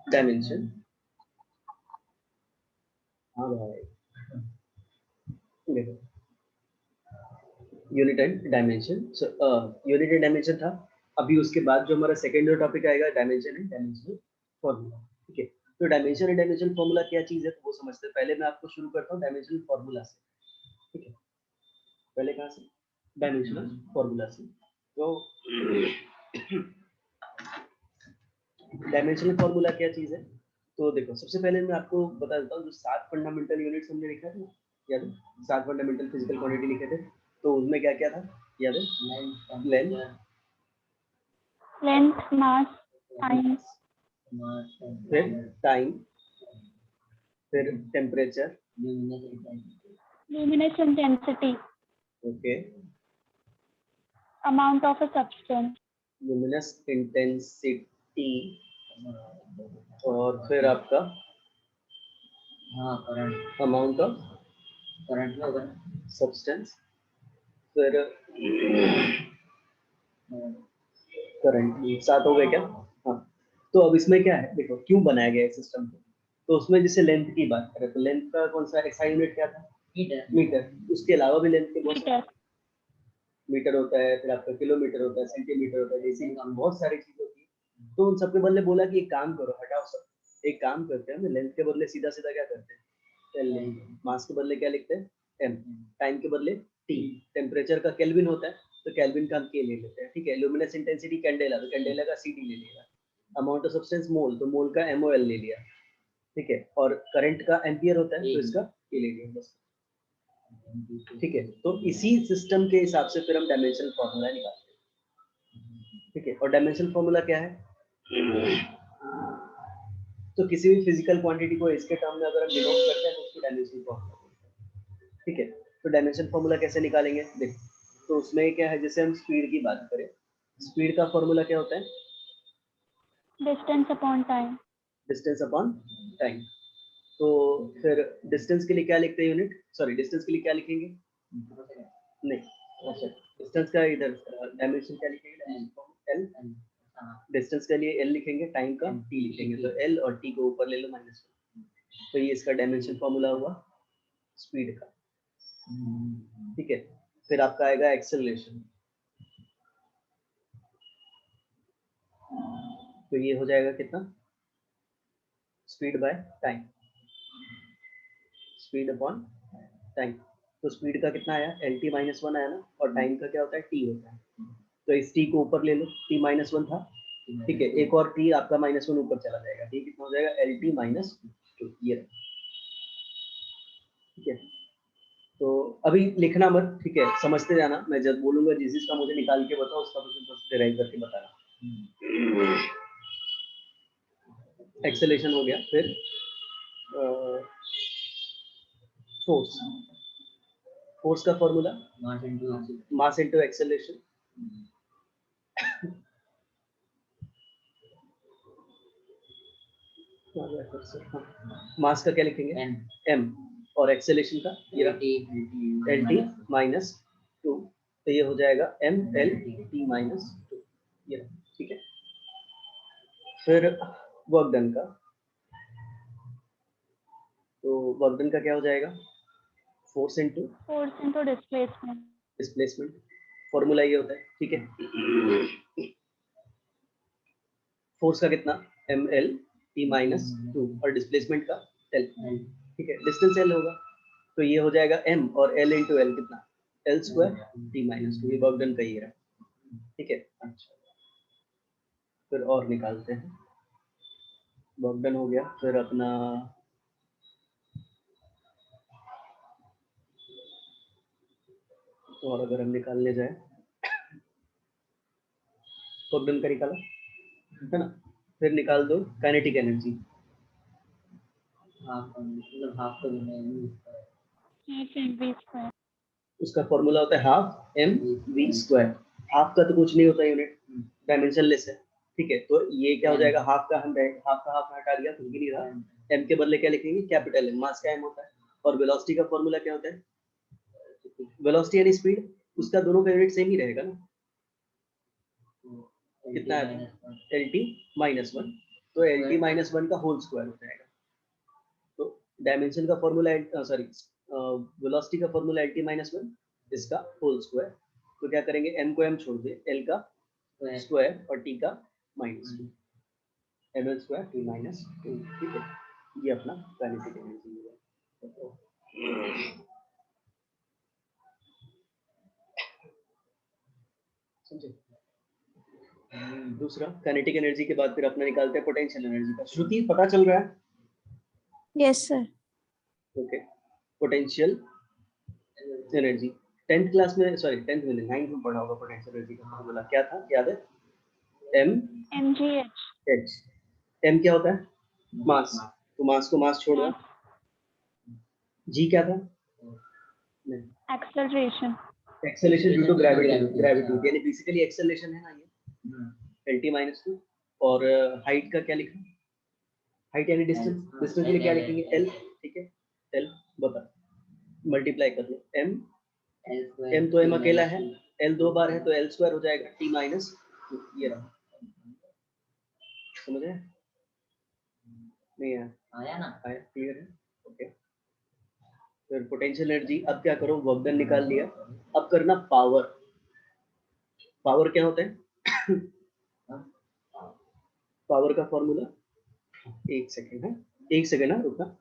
Dimension, हाँ भाई देखो unit and dimension, unit and dimension था। अभी उसके बाद जो हमारा सेकेंड जो टॉपिक आएगा डायमेंशन एंड डायमेंशनल फॉर्मूला। ठीक है, तो डायमेंशन एंड डायमेंशनल फॉर्मूला क्या चीज है तो वो समझते हैं। पहले मैं आपको शुरू करता हूँ डायमेंशनल फॉर्मूला से। ठीक है, पहले कहाँ से, डायमेंशनल फॉर्मूला से। तो डायमेंशनल फॉर्मूला क्या चीज है, तो देखो सबसे पहले मैं आपको बता देता हूँ जो 7 फंडामेंटल यूनिट्स हमने लिखा था, याद है 7 फंडामेंटल फिजिकल क्वांटिटी लिखे थे, तो उनमें क्या क्या था याद है, लेंथ, मास, टाइम, फिर टाइम, फिर temperature, luminous intensity, okay, amount of a substance, luminous intensity, और फिर आपका अमाउंट ऑफ सब्सटेंस, फिर करंट। 7 हो गए क्या? हाँ, तो अब इसमें क्या है देखो क्यों बनाया गया है सिस्टम को, तो उसमें जैसे लेंथ की बात करें तो लेंथ का कौन सा एक्सआई यूनिट क्या था, मीटर। उसके अलावा भी लेंथ के बहुत सारे मीटर होता है, फिर आपका किलोमीटर होता है, सेंटीमीटर होता है, जैसे बहुत सारी चीजें होती है। तो उन सबके बदले बोला कि एक काम करो, हटाओ सब, एक काम करते हैं लेंथ के बदले सीधा सीधा क्या करते हैं, एल लिखते हैं। मास के बदले क्या लिखते हैं, एम। टाइम के बदले टी। टेम्परेचर का केल्विन होता है तो केल्विन का हम के ले लेते हैं। ठीक है, लुमिनस इंटेंसिटी कैंडेला तो कैंडेला का सी डी ले लिया। अमाउंट ऑफ सब्सटेंस मोल तो मोल का एमओएल ले लिया। ठीक है, और करंट का एम्पियर होता है तो इसका के ले लिया बस। ठीक है, तो इसी सिस्टम के हिसाब से फिर हम डायमेंशनल फॉर्मूला निकालते हैं। ठीक है, और डायमेंशनल फॉर्मूला क्या है, तो किसी भी फिजिकल क्वांटिटी को इसके टर्म में अगर हम डिनोट करते हैं तो उसको डायमेंशनल फॉर्मूला बोलते हैं। ठीक है, तो डायमेंशनल फॉर्मूला कैसे निकालेंगे देख, तो उसमें क्या है, जैसे हम स्पीड की बात करें, स्पीड का फॉर्मूला क्या होता है, distance upon time, distance upon time. तो फिर डिस्टेंस के लिए क्या लिखते हैं यूनिट, सॉरी डिस्टेंस के लिए क्या लिखेंगे, नहीं अच्छा, डिस्टेंस का इधर डायमेंशन क्या लिखेंगे, एल। डिस्टेंस के लिए एल लिखेंगे, टाइम का टी लिखेंगे, तो एल और टी को ऊपर ले लो माइनस, तो ये इसका डायमेंशन फॉर्मूला हुआ स्पीड का। ठीक है, फिर आपका आएगा एक्सेलरेशन, तो ये हो जाएगा कितना, speed by time, speed upon time. तो स्पीड का कितना आया, एल टी माइनस वन आया ना, और टाइम का क्या होता है, टी होता है, तो इस टी को ऊपर ले लो, टी माइनस वन था। ठीक है, एक और टी आपका माइनस वन ऊपर चला जाएगा, टी कितना हो जाएगा, एल टी माइनस टू, ये। ठीक है, तो अभी लिखना मत, ठीक है समझते जाना, मैं जब बोलूंगा जिस चीज का मुझे निकाल के बताओ उसका बस डिराइव करके बताना। एक्सेलेरेशन हो गया, फिर फोर्स, फोर्स का फॉर्मूला मास इनटू एक्सेलरेशन। मास का क्या लिखेंगे, एम, और एक्सेलरेशन का ये एल टी माइनस टू, तो ये हो जाएगा M L T minus two, ये। ठीक है, फिर वर्क डन का, तो वर्क डन का क्या हो जाएगा, force into displacement, displacement, formula ये होता है। ठीक है, फोर्स का कितना, M L T minus two, और डिस्प्लेसमेंट का एल। ठीक है, डिस्टेंस एल होगा, तो ये हो जाएगा एम और एल इंटू एल कितना, L square T minus two, ये वर्क डन का ही रहा। ठीक है, अच्छा फिर और निकालते हैं, वर्क डन हो गया, फिर अपना और अगर हम निकालने जाए, वर्क डन का निकाला है ना, फिर निकाल दो काइनेटिक एनर्जी, उसका फॉर्मूला होता है half M V square. Half का तो कुछ नहीं होता यूनिट, डायमेंशनलेस है। ठीक है, तो ये क्या हो जाएगा, हाफ का हम हाफ का हाफ हटा दिया, कुछ भी नहीं रहा। एम के बदले क्या लिखेंगे, कैपिटल एम, मास का एम होता है। और वेलोसिटी का फॉर्मूला क्या होता है, वेलोसिटी यानी स्पीड, उसका दोनों का यूनिट सेम ही रहेगा ना, कितना है, एल टी माइनस वन, तो LT माइनस 1 का होल स्क्वायर हो जाएगा। तो डायमेंशन का फॉर्मूला वेलोसिटी का फॉर्मूला LT माइनस 1 इसका होल स्क्वायर। तो क्या करेंगे, m को m छोड़ दे, l का स्क्वायर और t का minus 2, ml square t minus 2। ठीक है, ये अपना काइनेटिक एनर्जी है। समझे? दूसरा काइनेटिक एनर्जी के बाद फिर अपना निकालते हैं पोटेंशियल एनर्जी का। श्रुति पता चल रहा है? Yes sir. Okay, potential energy 10th class में, सॉरी 10th में 9th में पढ़ा होगा। पोटेंशियल एनर्जी का फॉर्मूला क्या था, याद है? mgh। m क्या होता है? मास। तो मास को मास छोड़ दो। g क्या था? Acceleration. Acceleration due to gravity यानी बेसिकली एक्सेलरेशन है ना ये, LT माइनस 2। और हाइट का क्या लिखा? हाइट यानी डिस्टेंस, डिस्टेंस के लिए क्या लिखेंगे? l। ठीक है, l बता, मल्टीप्लाई कर लो m, m तो m अकेला है, l दो बार है तो l स्क्वायर हो जाएगा t माइनस 2। ये रहा, समझ रहे? नहीं आया ना? आया, क्लियर है? ओके, फिर पोटेंशियल एनर्जी। अब क्या करो, वर्क डन निकाल लिया, अब करना पावर। पावर क्या होता है? पावर का फॉर्मूला, एक सेकंड है, एक सेकंड है, रुकना।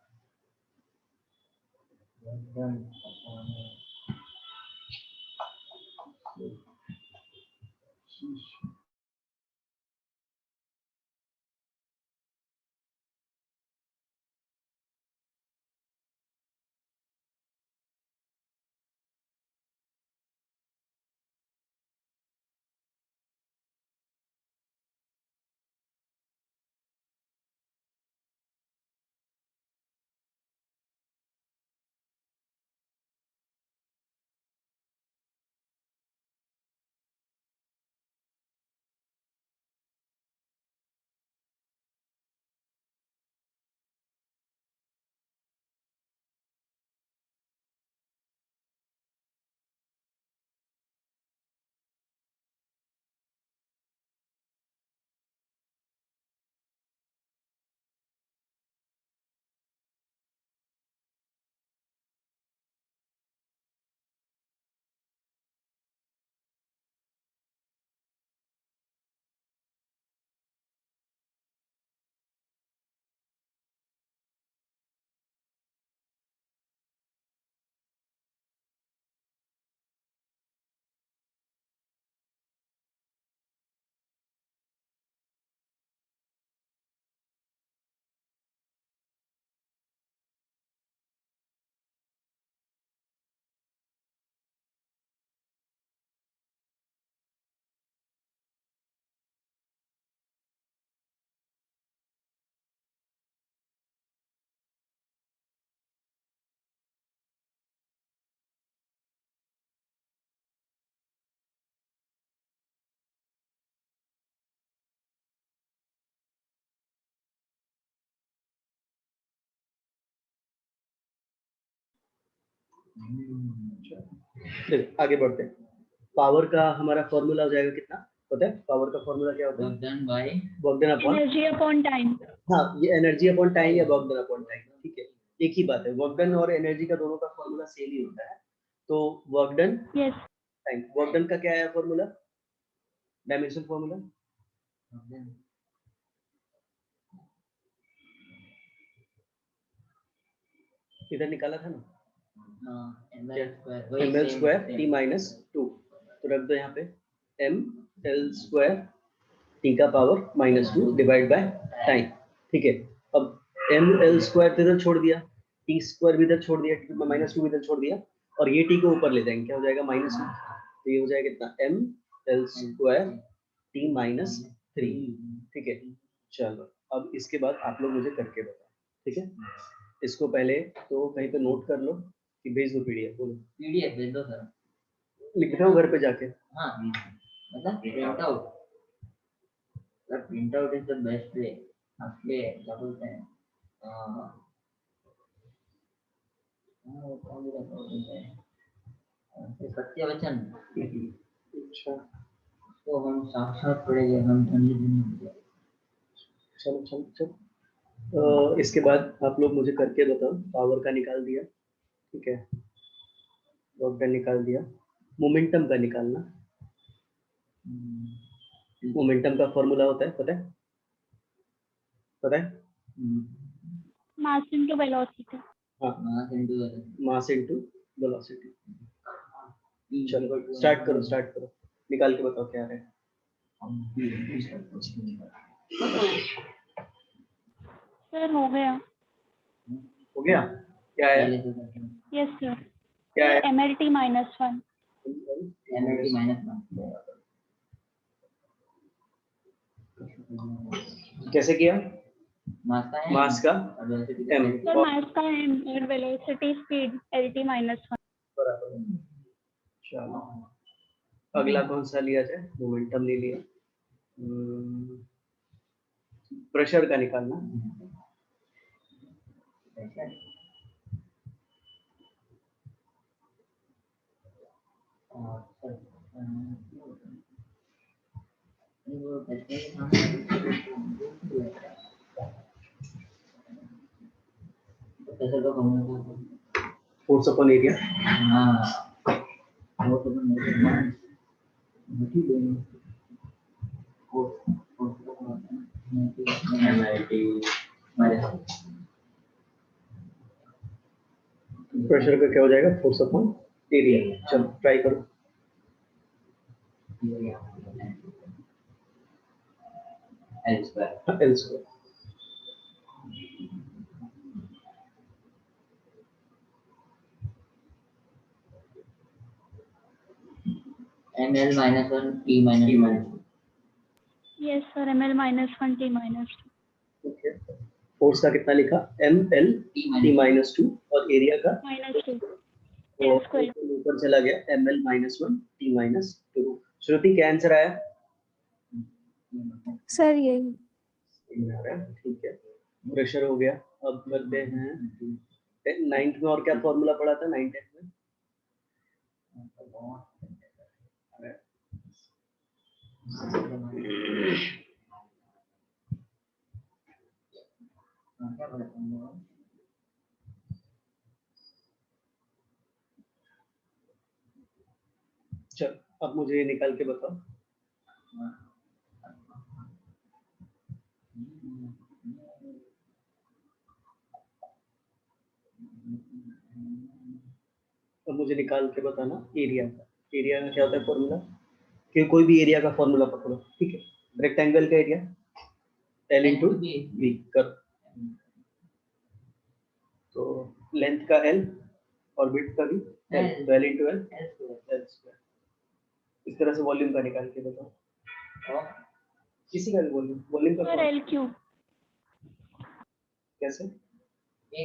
देखो आगे बढ़ते हैं। पावर का हमारा फॉर्मूला हो जाएगा कितना, पता है? पावर का फॉर्मूला क्या होता है? Work done upon energy upon time. हाँ, ये एनर्जी अपॉन टाइम या वर्क डन अपॉन टाइम, ठीक है, एक ही बात है। वर्क डन और एनर्जी का दोनों का फॉर्मूला सेम ही होता है। तो work done yes. Time, work done का क्या है फॉर्मूला, डायमेंशन फॉर्मूला? इधर निकाला था ना, ml स्क्वायर t माइनस 2। तो रख दो यहाँ पे ml स्क्वायर t का power minus 2 divide by time. ठीक है, अब ml स्क्वायर इधर छोड़ दिया, t स्क्वायर भी इधर छोड़ दिया, माइनस 2 इधर छोड़ दिया, और ये t को ऊपर ले जाएंगे, क्या हो जाएगा? माइनस 2। तो ये हो जाएगा कितना? ml square t minus 3। ठीक है, चलो अब इसके बाद आप लोग मुझे करके बताओ। ठीक है, इसको पहले तो कहीं पे नोट कर लो कि भेज दो पीडीएफ। बोलो पीडीएफ भेज दो सर। लिख रहा हूँ घर पे जाके। हाँ मतलब print out, sir print out is the best way. आपके क्या बोलते हैं, सत्य वचन। अच्छा, तो हम साक्षात पढ़ेंगे, हम धन्य धन्य। चलो चलो चलो। इसके बाद आप लोग मुझे करके बताओ। पावर का निकाल दिया, ठीक है, वर्क डन निकाल दिया। मोमेंटम का निकालना। मोमेंटम का फॉर्मूला होता है, पता है? पता है? Mass into velocity. हाँ, mass into mass into velocity. चलो स्टार्ट करो, निकाल के बताओ क्या है। सर हो गया। हो गया? क्या है? Yes sir. क्या है? MLT -1। MLT -1 कैसे किया? मास का है, मास का और वेलोसिटी m सर मास का m और वेलोसिटी स्पीड LT -1। बराबर। चलो अगला कौन सा लिया जाए? मोमेंटम ले लिया। प्रेशर का निकालना। प्रेशर का फॉर्मूला फोर्स अपॉन एरिया। हाँ वो तो प्रेशर का क्या हो जाएगा? Force upon area. चलो ट्राई करो। L square L square. ML -1 T -1 yes sir ML -1 T -2। Okay, force का कितना लिखा? ML T -2 और एरिया का -2 तो L स्क्वायर। ऊपर चला गया ML -1 T -2। श्रुति क्या आंसर आया? सर यही। ठीक है, प्रेशर हो गया। अब करते हैं 9th में। और क्या फॉर्मूला पढ़ा था 9th में? चल अब मुझे ये निकाल के बताओ। अब मुझे निकाल के बताना एरिया का। एरिया का क्या होता है फॉर्मूला? कि कोई भी एरिया का फॉर्मूला पकड़ो, ठीक है। रेक्टेंगल का एरिया L इंटू बी कर। तो लेंथ का L और विड्थ का भी L, तो L इंटू L स्क्वायर। इस तरह से वॉल्यूम का निकाल के बताओ। किसी का भी वॉल्यूम का सर L क्यूब। कैसे? A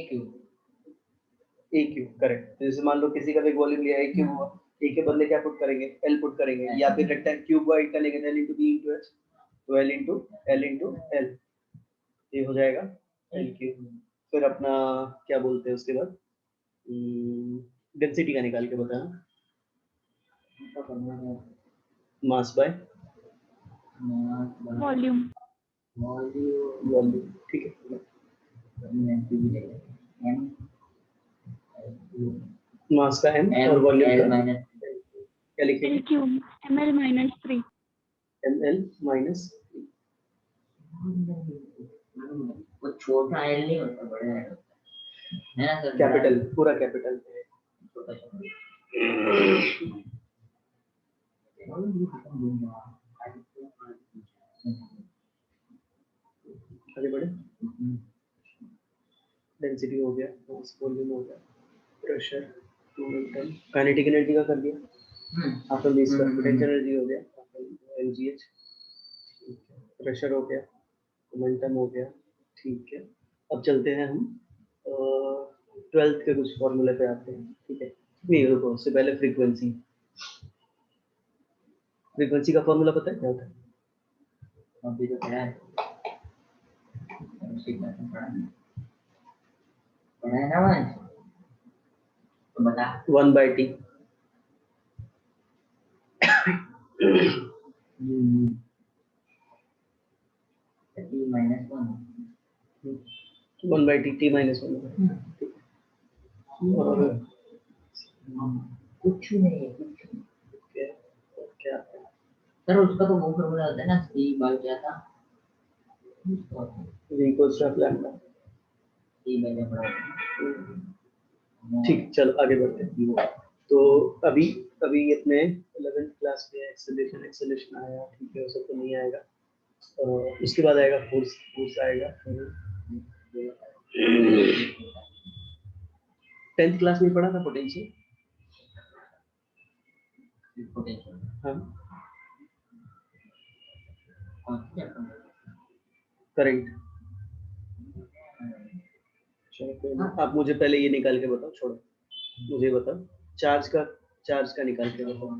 cube correct. तो जैसे मान लो किसी का भी वॉल्यूम लिया A क्यूब हुआ, A के बदले क्या पुट करेंगे? L पुट करेंगे, या फिर रेक्टेंगल क्यूब वाइड का लेंगे L into B into H, तो L इंटू L ये हो जाएगा L क्यूब। फिर अपना क्या बोलते हैं उसके बाद? डेंसिटी का निकाल के बताना। Mass by volume. ठीक है। मास का m और वॉल्यूम का क्या लिखेंगे? L cube ML -3। ml minus वो छोटा L नहीं होता, बड़ा L होता है ना सर? कैपिटल, पूरा कैपिटल। छोटा छोटा आगे बढ़े। डेंसिटी हो गया, मास वॉल्यूम हो गया, प्रेशर, मोमेंटम, काइनेटिक एनर्जी का कर दिया आपने, इसका पोटेंशियल एनर्जी हो गया mgh, प्रेशर हो गया, मोमेंटम हो गया, ठीक है। अब चलते हैं हम 12th के कुछ फॉर्मूले पे आते हैं, ठीक है। नहीं रुको, उससे पहले फ्रीक्वेंसी का फॉर्मूला पता है क्या होता है? अभी तो पढ़ा है, पढ़ा है ना भाई, तो बता। 1/t। t minus 1 1/t t minus 1 और कुछ नहीं है कुछ नहीं। क्या सर उसका तो वो फॉर्मूला होता है ना c बाय क्या था v equals to lambda। c by क्या पड़ा ठीक, चलो आगे बढ़ते हैं। तो अभी अभी अपने 11th क्लास में एक्सेलरेशन आया, ठीक है, वो सब तो नहीं आएगा। उसके बाद आएगा फोर्स आएगा। 10th क्लास में पढ़ा था पोटेंशियल। हाँ, करंट। आप मुझे पहले ये निकाल के बताओ, छोड़ो मुझे बताओ, चार्ज का निकाल के बताओ।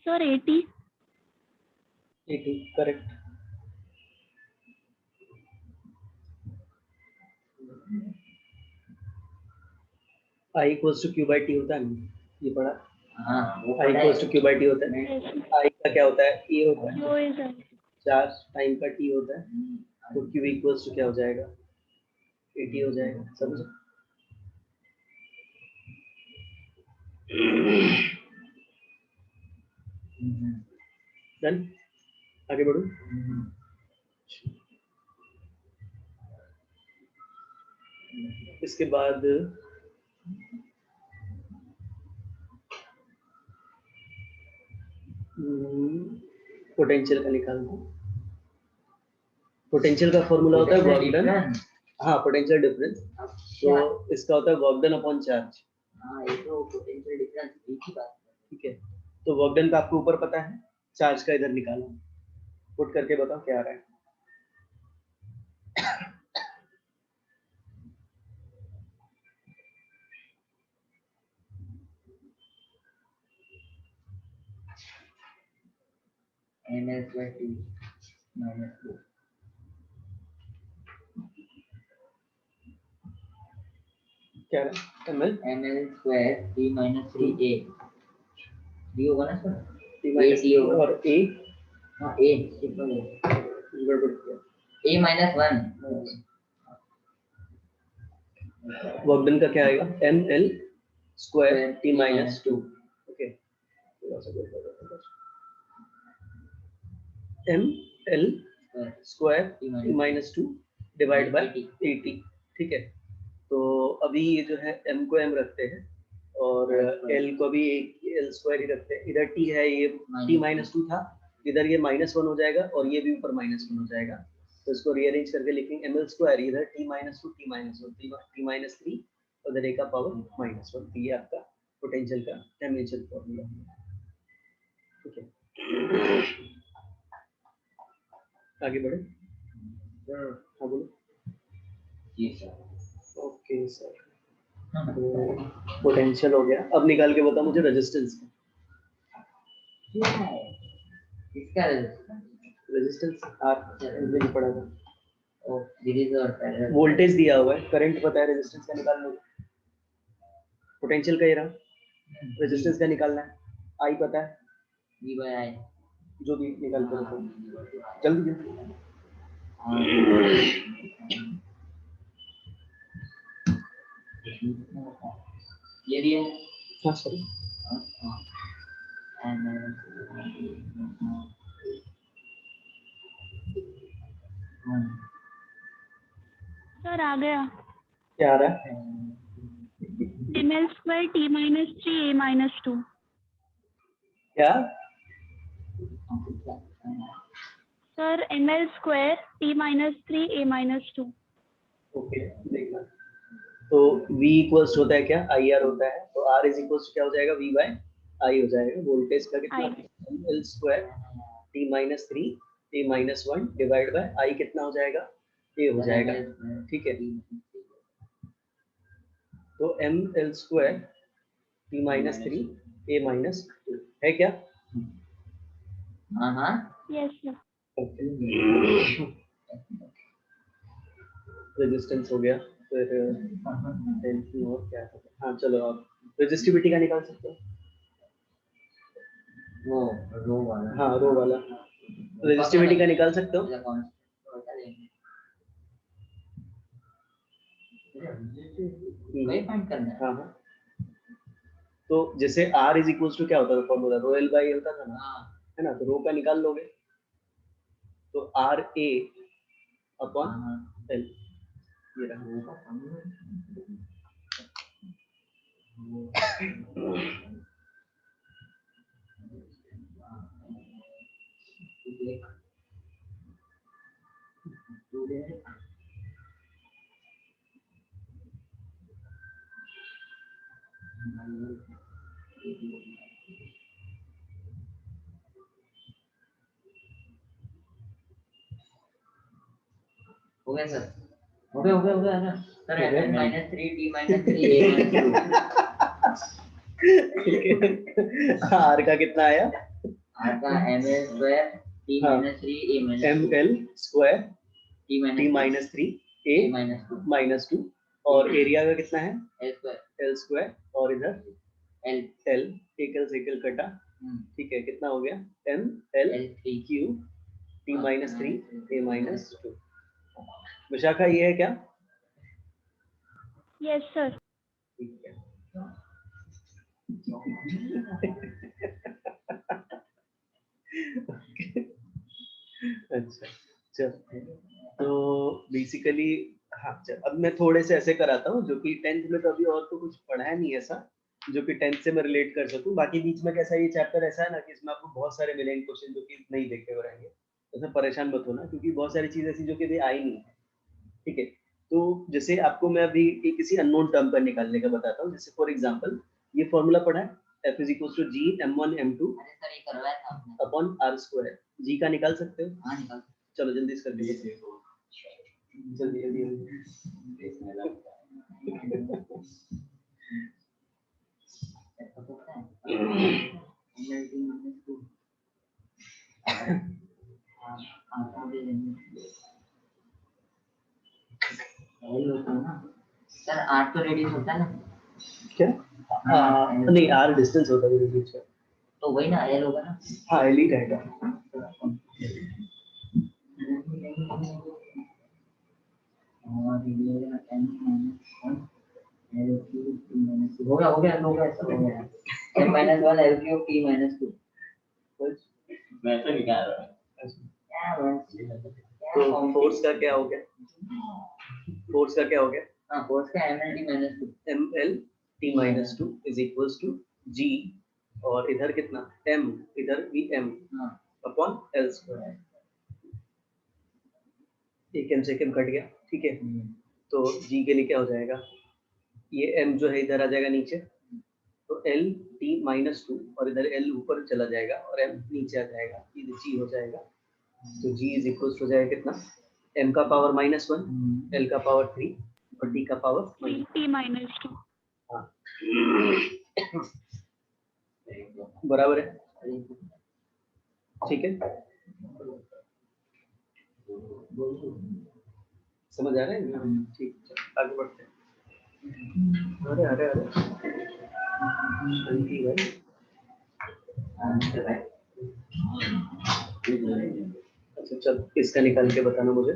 Sir 80। Correct. I equals to Q by T होता है ना, ये पढ़ा। हाँ वो I equals to Q by T होता है। I का क्या होता है, E होता है। Q is चार्ज टाइम का T होता है, तो Q equals to क्या हो जाएगा, AT हो जाएगा। समझो? डन, आगे बढ़ो। इसके बाद पोटेंशियल का निकाल दो। पोटेंशियल का फॉर्मूला होता है वर्क डन। हाँ, पोटेंशियल डिफरेंस। तो इसका होता है वर्क डन अपॉन चार्ज। हाँ ये तो पोटेंशियल डिफरेंस एक ही बात है। ठीक है, तो वर्क डन का आपको ऊपर पता है, चार्ज का इधर निकालो, पुट करके बताओ क्या आ रहा है। ml square t minus 2 क्या है, ml square t minus 3a d होगा ना सर t minus a होगा और a हाँ a सिंपल है गड़बड़ किया। a minus 1 वर्क डन का क्या आएगा, ml square t minus 2। Okay, ml square t minus 2 divide by 80। ठीक है, तो अभी ये जो है m को m रखते हैं और l को भी l स्क्वायर ही रखते हैं। इधर t है, ये t minus 2 था, इधर ये -1 हो जाएगा और ये भी ऊपर -1 हो जाएगा। तो इसको रीअरेंज करके लिखेंगे ml स्क्वायर, इधर t minus 2 t minus 1 t minus 3 उधर a का पावर -1। तो ये आपका पोटेंशियल का टेंजेंशियल फॉर्मूला है। ठीक है, आगे बढ़े। हाँ बोलो। जी सर ओके सर, पोटेंशियल हो गया। अब निकाल के बता मुझे रेजिस्टेंस। क्या है इसका रेजिस्टेंस आर नहीं पड़ा था। ओ सीरीज और पैरेलल वोल्टेज दिया हुआ है, करंट पता है, रेजिस्टेंस का निकालना है। पोटेंशियल का ये रहा, रेजिस्टेंस का निकालना है। आई पता है, v by i जो भी निकाल कर रखो जल्दी जल्दी। ये भी है हाँ सॉरी, सर आ गया। क्या आ रहा है, ml square t minus 3 a minus 2। क्या sir ml square t minus 3 a minus 2। Okay, देखना। तो V इक्वल्स होता है क्या, आई आर होता है, तो R इज इक्वल्स क्या हो जाएगा, V बाय I हो जाएगा। वोल्टेज का कितना, L square T minus 3 A minus 1 divide by I कितना हो जाएगा, A हो जाएगा। ठीक है, तो M L square T minus 3 A minus 2 है क्या। हाँ हाँ यस सर। ओके, रेजिस्टेंस हो गया, फिर टेंशन और क्या है? हाँ चलो आप रेजिस्टिविटी का निकाल सकते हो। वो रो वाला, हाँ रो वाला रेजिस्टिविटी का निकाल सकते हो। वही फाइंड करना है। हाँ हाँ, तो जैसे R इज इक्वल टू क्या होता था फॉर्मूला, रो L बाई होता था ना, है ना, तो रो का निकाल लोगे तो R A अपॉन L, ये रहा। हो गया सर, हो गया ना sir. n minus 3 t minus 3 a minus 2। R का कितना आया? r का ml square t minus 3 a minus 2, ml square t t minus 3 a minus 2, और एरिया का कितना है? l square, और इधर l, एक l से एक l कटा, ठीक है, कितना हो गया? m l q t minus 3 a minus 2। Vishakha ये है क्या? Yes sir. ठीक है। अच्छा चल, तो बेसिकली हाँ चल, अब मैं थोड़े से ऐसे कराता हूँ जो कि 10th में तो अभी और तो कुछ पढ़ा है नहीं ऐसा जो कि 10th से मैं रिलेट कर सकूँ। बाकी बीच में कैसा ये चैप्टर ऐसा है ना कि इसमें आपको बहुत सारे मिलेंगे क्वेश्चन जो कि नहीं देखे हुए रहेंगे, तो परेशान मत होना क्योंकि बहुत सारी चीजें ऐसी जो कि अभी आई नहीं है, ठीक है। तो जैसे आपको मैं अभी किसी अननोन टर्म का निकालने का बताता हूँ, जैसे फॉर एग्जांपल ये फॉर्मूला पढ़ा है f is equals to g m1 m2 upon r square, g का निकाल सकते हो? हाँ निकाल। चलो जल्दी से कर दीजिए, जल्दी जल्दी सर r तो रेडियस होता है ना? क्या? नहीं r डिस्टेंस होता है बीच में, तो वही ना l होगा ना? हाँ l ही रहेगा। हो गया सब हो गया। m minus 1 l cube t minus 2 वैसे निकाल रहा है। तो फोर्स का क्या हो गया? फोर्स का क्या हो गया? हाँ फोर्स का ml t minus 2 ml t minus 2 is equals to g, और इधर कितना m, इधर भी m अपॉन l स्क्वायर, एक m से m कट गया, ठीक है। तो g के लिए क्या हो जाएगा, ये m जो है इधर आ जाएगा नीचे, तो l t minus 2 और इधर l ऊपर चला जाएगा और m नीचे आ जाएगा, ये g हो जाएगा। तो g इज इक्वल हो जाएगा कितना, m का पावर -1, l का पावर 3 और t का पावर t minus 2। हाँ बराबर है, ठीक है। समझ आ रहा है? ठीक, चल आगे बढ़ते हैं। अरे अरे अरे अंकी भाई, अच्छा चल इसका निकाल के बताना मुझे।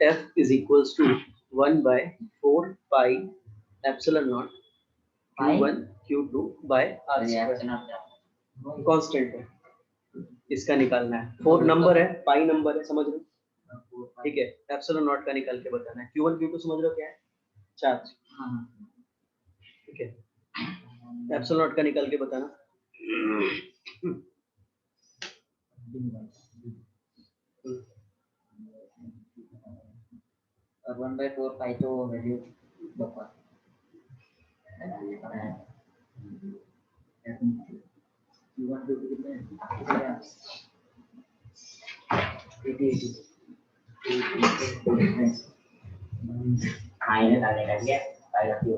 f is equals to 1 by 4 pi epsilon naught q1 q2 by r square, constant है, इसका निकालना है। 4 नंबर है, पाई नंबर है, समझ रहे हो? ठीक है, एप्सिलॉन नॉट का निकाल के बताना है। q1 q2 समझ रहे हो क्या है? चार्ज, ठीक है। एप्सिलॉन नॉट का निकाल के बताना। और 1/4 पाई तो वैल्यू बकवास आईने डालने का क्या पाई रखी हो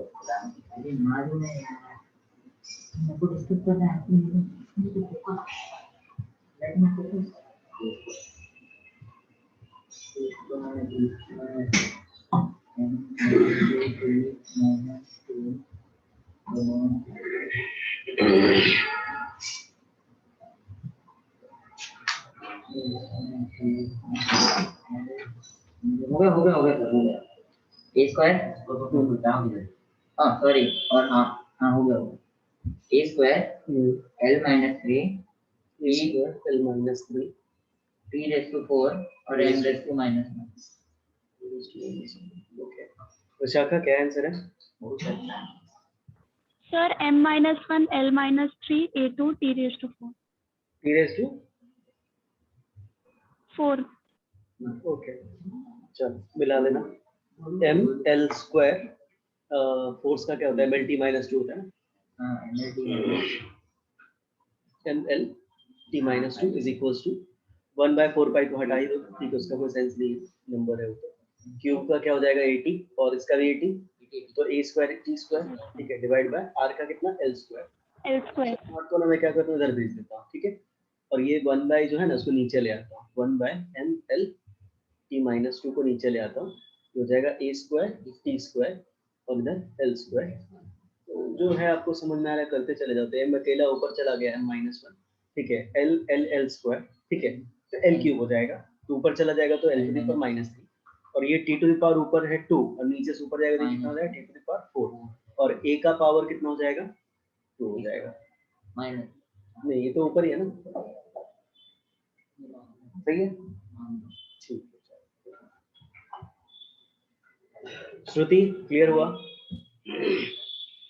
अरे मालूम है यार मेरे को डिस्टर्ब कर रहा है लेट मी फोकस हो गया ए स्क्वायर हाँ सॉरी और हाँ हो गया a square l minus three l minus 3 t raise to 4 और m raise to minus 1। Okay Vishakha क्या आंसर है? Sir m-1 l-3 a2 t raised to 4 t raised to 4 okay चल मिला लेना m l स्क्वायर फोर्स का क्या होता है ml t माइनस 2 होता है ना m l t minus 2 is equals to 1/4 pi को हटा ही दो ठीक है उसका कोई सेंस नहीं है नंबर है वो तो क्यूब का क्या हो जाएगा 80 और इसका भी 80 तो a स्क्वायर t स्क्वायर ठीक है डिवाइड बाय r का कितना l स्क्वायर और तो ना मैं क्या करता हूं इधर भेज देता हूं ठीक है और ये 1 बाय जो है ना उसको नीचे ले आता हूं 1 by m l t minus 2 को नीचे ले आता हूं हो जाएगा a स्क्वायर t स्क्वायर और इधर l स्क्वायर तो जो है आपको समझ में आ रहा है करते चले जाते हैं m अकेला ऊपर चला गया m-1 ठीक है l स्क्वायर ठीक है तो l क्यूब हो जाएगा तो ऊपर चला जाएगा तो l टू द पावर -3 और ये t टू द पावर ऊपर है 2 और नीचे से ऊपर जाएगा तो कितना हो जाएगा t टू द पावर 4 और a का पावर कितना हो जाएगा 2 हो जाएगा माइनस नहीं ये तो ऊपर ही है ना सही है ठीक है श्रुति क्लियर हुआ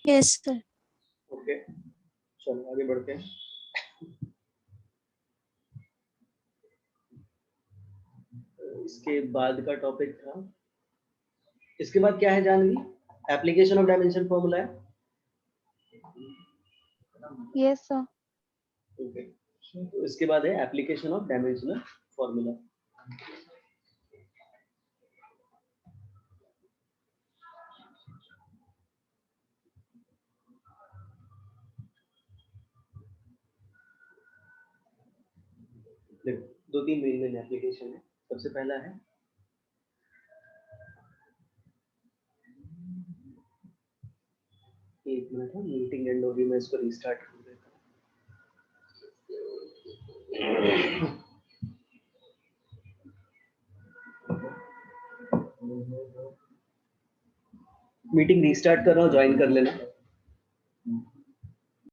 यस सर ओके चलो आगे बढ़ते हैं इसके बाद का टॉपिक था इसके बाद क्या है Janvi application of dimension formula है यस सर ओके तो इसके बाद है एप्लीकेशन ऑफ डायमेंशनल फॉर्मूला देखो 2-3 मेन एप्लीकेशन है सबसे पहला है एक मिनट है मीटिंग एंड होगी मैं इसको रीस्टार्ट कर देता हूं मीटिंग रीस्टार्ट कर रहा हूं ज्वाइन कर लेना